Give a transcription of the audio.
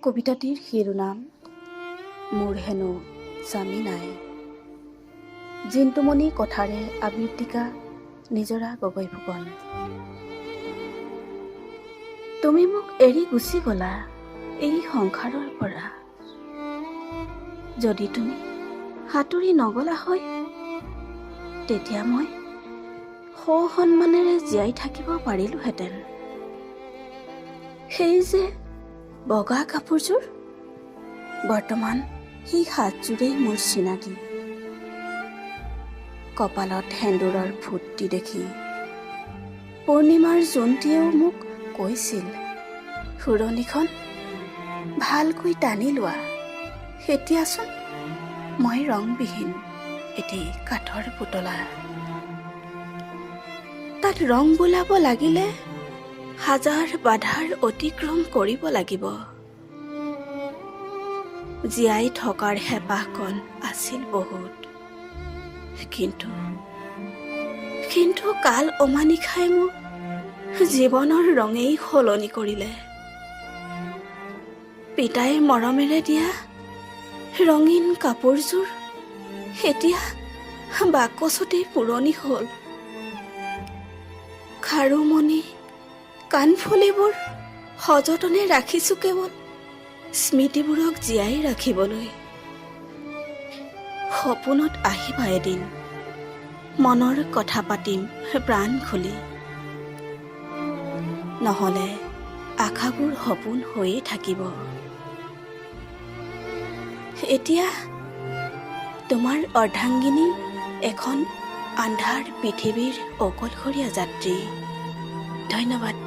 কবিতাটিৰ শিৰোনাম মোৰ হেনো স্বামী নাই। জিন্তুমণি কথাৰে আবৃত্তিকা নিজৰা গগৈ ফুকন। তুমি মোক এৰি গুচি গলা এই সংসাৰৰ পৰা। যদি তুমি সাঁতুৰি নগলা হয়, তেতিয়া মই সসন্মানেৰে জীয়াই থাকিব পাৰিলোহেঁতেন। সেই যে বগা কাপোৰযোৰ, বৰ্তমান সেই হাতযোৰেই মোৰ চিনাকি। কপালত সেন্দুৰৰ ফুটি দেখি পূৰ্ণিমাৰ জোনটিয়েও মোক কৈছিল, সুৰণিখন ভালকৈ টানি লোৱা। এতিয়াচোন মই ৰংবিহীন এটি কাঠৰ পুতলা। তাত ৰং বোলাব লাগিলে হাজাৰ বাধাৰ অতিক্ৰম কৰিব লাগিব। জীয়াই থকাৰ হেঁপাহকণ আছিল বহুত, কিন্তু কাল অমানিশাই মোৰ জীৱনৰ ৰঙেই সলনি কৰিলে। পিতাই মৰমেৰে দিয়া ৰঙীন কাপোৰযোৰ এতিয়া বাকচতে পুৰণি হ'ল। খাৰুমণি কাণফুলিবোৰ সযতনে ৰাখিছোঁ কেৱল স্মৃতিবোৰক জীয়াই ৰাখিবলৈ। সপোনত আহিবা এদিন, মনৰ কথা পাতিম প্ৰাণ খুলি। নহ'লে আশাবোৰ সপোন হৈয়ে থাকিব। এতিয়া তোমাৰ অৰ্ধাংগিনী এখন আন্ধাৰ পৃথিৱীৰ অকলশৰীয়া যাত্ৰী। ধন্যবাদ।